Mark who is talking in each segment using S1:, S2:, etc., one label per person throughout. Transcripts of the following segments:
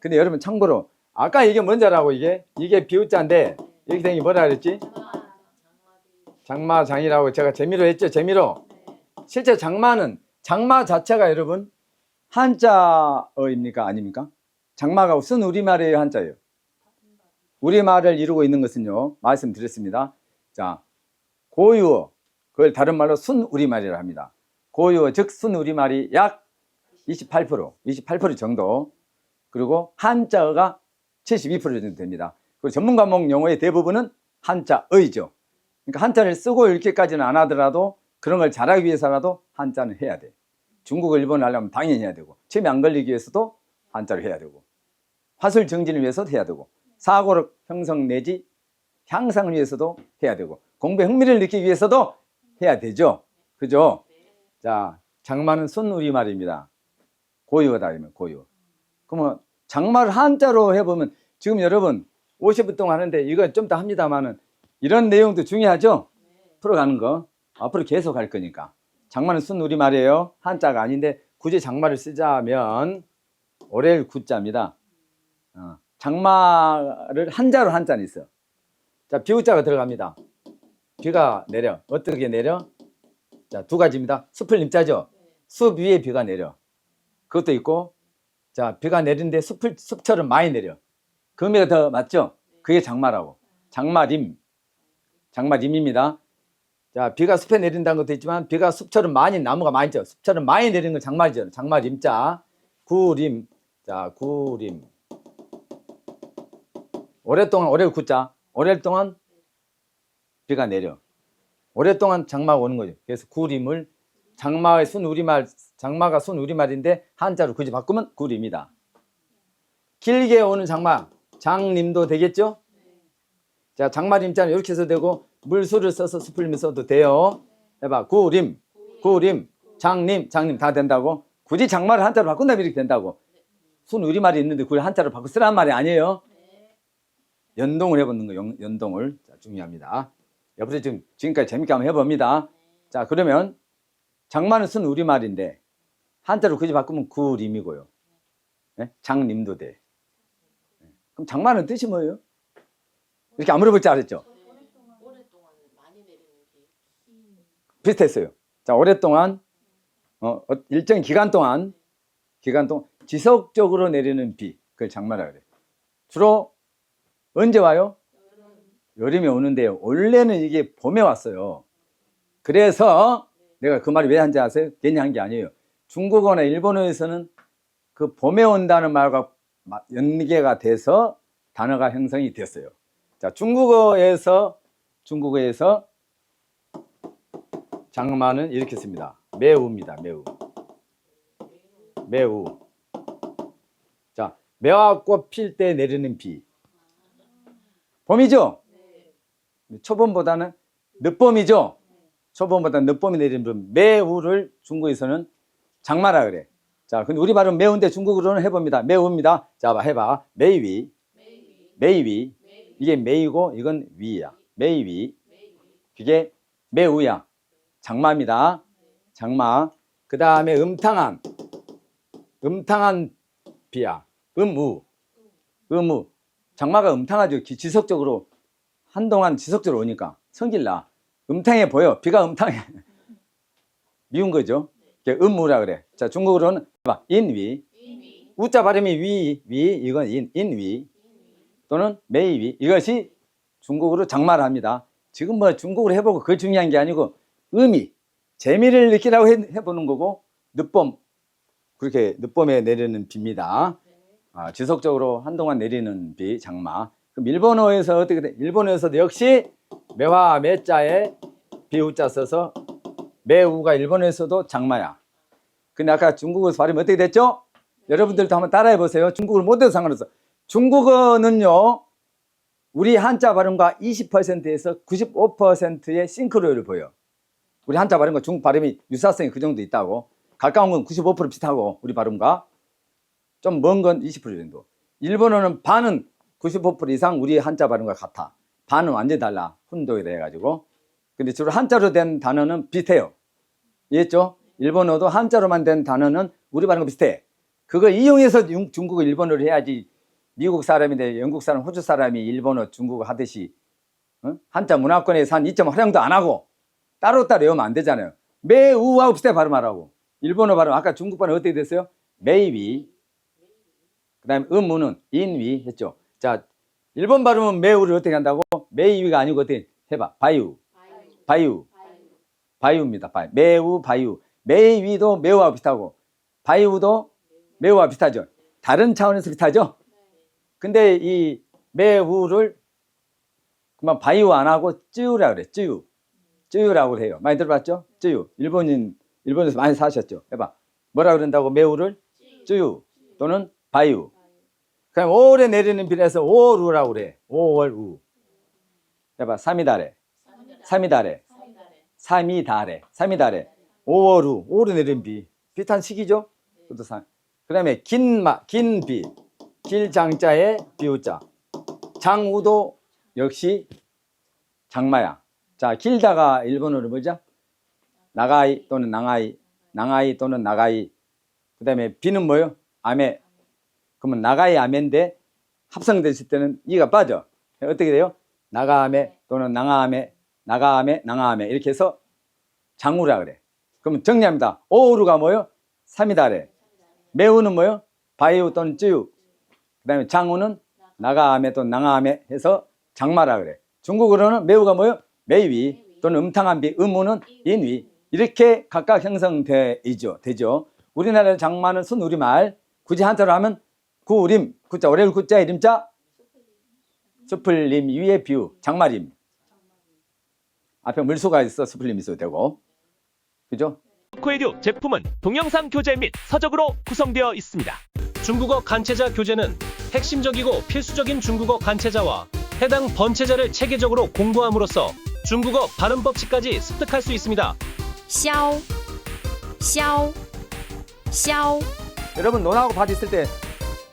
S1: 근데 여러분 참고로 아까 이게 뭔지 알아고 이게 비우자인데 여기 된 게 뭐라 그랬지? 장마장이라고 제가 재미로 했죠. 재미로. 실제 장마 자체가 여러분 한자어입니까? 아닙니까? 장마가 쓴 우리말이에요, 한자예요? 우리말을 이루고 있는 것은요, 말씀드렸습니다. 자, 고유어, 그걸 다른 말로 순우리말이라 합니다. 고유어, 즉 순우리말이 약 28% 정도, 그리고 한자어가 72% 정도 됩니다. 그리고 전문 과목 용어의 대부분은 한자어이죠. 그러니까 한자를 쓰고 읽기까지는 안 하더라도 그런 걸 잘하기 위해서라도 한자는 해야 돼. 중국어, 일본어 하려면 당연히 해야 되고, 체험에 안 걸리기 위해서도 한자를 해야 되고, 화술 정진을 위해서도 해야 되고, 사고력 형성 내지 향상을 위해서도 해야 되고, 공부에 흥미를 느끼기 위해서도 해야 되죠. 그죠? 자, 장마는 순우리말입니다. 고유어다, 아니면 고유어. 그러면 장마를 한자로 해보면, 지금 여러분 50분 동안 하는데 이거 좀 더 합니다만은 이런 내용도 중요하죠? 풀어가는 거. 앞으로 계속 할 거니까. 장마는 순우리말이에요. 한자가 아닌데 굳이 장마를 쓰자면 오렐 구자입니다. 장마를 한자로 한자는 있어. 자, 비우자가 들어갑니다. 비가 내려. 어떻게 내려? 자, 두 가지입니다. 숲을 임자죠. 숲 위에 비가 내려. 그것도 있고, 자, 비가 내리는데 숲처럼 많이 내려. 그 의미가 더 맞죠? 그게 장마라고. 장마림입니다. 자, 비가 숲에 내린다는 것도 있지만 비가 숲처럼 많이, 나무가 많이 있죠. 숲처럼 많이 내리는 건 장마리죠. 장마림자. 구림. 자, 구림. 오랫동안, 오렐 구자. 오랫동안 비가 내려. 오랫동안 장마가 오는 거죠. 그래서 구림을 장마가 순 우리말인데 한자로 굳이 바꾸면 구림이다. 길게 오는 장마, 장림도 되겠죠? 자, 장마림자는 이렇게 해서 되고, 물수를 써서 숲을 써도 돼요. 해봐. 구림, 장림 다 된다고. 굳이 장마를 한자로 바꾼다면 이렇게 된다고. 순 우리말이 있는데 그걸 한자로 바꿔 쓰라는 말이 아니에요. 연동을 해보는 거, 연동을. 자, 중요합니다. 옆에서 지금까지 재밌게 한번 해봅니다. 자, 그러면 장마는 순 우리말인데 한자로 굳이 바꾸면 구림이고요. 네? 장림도 돼. 그럼 장마는 뜻이 뭐예요? 이렇게 안 물어볼 줄 알았죠?
S2: 오랫동안 많이 내리는 비.
S1: 비슷했어요. 자, 오랫동안 일정한 기간 동안 지속적으로 내리는 비, 그걸 장마라 그래. 주로 언제 와요? 여름에 오는데요. 원래는 이게 봄에 왔어요. 그래서 내가 그 말이 왜 한지 아세요? 괜히 한 게 아니에요. 중국어나 일본어에서는 그 봄에 온다는 말과 연계가 돼서 단어가 형성이 됐어요. 자, 중국어에서 장마는 이렇게 씁니다. 매우입니다. 매우. 자, 매화꽃 필 때 내리는 비. 봄이죠? 초봄보다는 늦봄이죠? 초봄보다는 늦봄이 내리는 비. 매우를 중국에서는 장마라 그래. 자, 근데 우리 발음 매운데 중국어로는 해봅니다. 매우입니다. 자, 해봐. 메이위. 이게 메이고 이건 위야. 메이위. 그게 매우야. 장마입니다. 장마. 그 다음에 음탕한 비야. 음우. 장마가 음탕하죠. 지속적으로 한동안 지속적으로 오니까 성질나. 음탕해 보여. 비가 음탕해. 미운 거죠. 음우라 그래. 자, 중국어로는 봐. 인위. 우자 발음이 위. 이건 인위. 또는 메이위. 이것이 중국어로 장마를 합니다. 지금 뭐 중국어로 해보고 그게 중요한 게 아니고 의미, 재미를 느끼라고 해보는 거고, 늦봄, 그렇게 늦봄에 내리는 비입니다. 지속적으로 한동안 내리는 비, 장마. 그럼 일본어에서 어떻게 돼? 일본어에서도 역시 매화, 매자에 비우자 써서 매우가 일본어에서도 장마야. 근데 아까 중국어에서 발음이 어떻게 됐죠? 여러분들도 한번 따라해 보세요. 중국어를 못해도 상관없어. 중국어는요, 우리 한자 발음과 20%에서 95%의 싱크로율을 보여. 우리 한자 발음과 중국 발음이 유사성이 그 정도 있다고. 가까운 건 95% 비슷하고, 우리 발음과 좀 먼 건 20% 정도. 일본어는 반은 95% 이상 우리 한자 발음과 같아. 반은 완전히 달라. 혼동이 돼가지고. 근데 주로 한자로 된 단어는 비슷해요. 이해했죠? 일본어도 한자로만 된 단어는 우리 발음과 비슷해. 그걸 이용해서 중국어, 일본어를 해야지. 미국 사람인데 영국 사람, 호주 사람이 일본어, 중국어 하듯이 한자 문화권에서 한 2점 활용도 안 하고 따로따로 외우면 안 되잖아요. 매우하고 비슷하게 발음하라고. 일본어 발음, 아까 중국 발음 어떻게 됐어요? 매위. 그 다음에 음무는 인위 했죠. 자, 일본 발음은 매우를 어떻게 한다고? 매위가 아니고 어떻게 해봐. 바유. 바유. 바유입니다. 바유. 매우, 바유. 매위도 매우하고 비슷하고 바유도 매우와 비슷하죠. 다른 차원에서 비슷하죠. 근데 이 매우를 그만 바유 안 하고 쯔유라 그래. 쯔유. 쯔유라고 해요. 많이 들어봤죠? 쯔유. 일본에서 많이 사셨죠. 해봐. 뭐라 그런다고 매우를? 쯔유 또는 바유. 그럼 오래 내리는 비례해서 오루라고 그래. 오월우. 해봐. 삼이달에. 삼이달에. 삼이달에. 삼이달에. 오월우. 오래 내리는 비. 비슷한 시기죠? 그 다음에 긴비. 길장자에 비우자. 장우도 역시 장마야. 자, 길다가 일본어로 뭐죠? 나가이 또는 낭아이. 낭아이 또는 나가이. 그 다음에 비는 뭐요? 아메. 그러면 나가이 아메인데 합성됐을 때는 이가 빠져. 어떻게 돼요? 나가아메 또는 낭아아메. 나가아메, 낭아아메. 이렇게 해서 장우라 그래. 그러면 정리합니다. 오우루가 뭐요? 삼이달에. 매우는 뭐요? 바이우 또는 쯔유. 그 다음에 장우는 나가아메 또는 낭아아메 해서 장마라 그래. 중국어로는 매우가 뭐요? 매위 또는 음탕한 비, 음우는 인위. 이렇게 각각 형성되죠. 우리나라의 장마는 순우리말. 굳이 한자로 하면 구우림, 구자, 오래울 구자, 이름자, 수풀림 위에 비유, 장마림. 앞에 물소가 있어 수풀림 있어도 되고. 그죠?
S3: 코에듀 제품은 동영상 교재 및 서적으로 구성되어 있습니다. 중국어 간체자 교재는 핵심적이고 필수적인 중국어 간체자와 해당 번체자를 체계적으로 공부함으로써 중국어 발음 법칙까지 습득할 수 있습니다.
S4: 샤오
S1: 여러분 논하고 밭 있을 때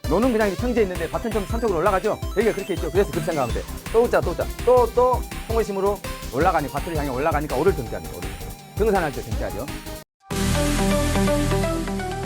S1: 논은 그냥 평지에 있는데 밭은 좀 산쪽으로 올라가죠? 여기가 그렇게 있죠. 그래서 그렇게 생각하면 돼. 또 통호심으로 올라가니 밭을 향해 올라가니까 오를 등자합니다. 오를. 등산할 때 등자죠.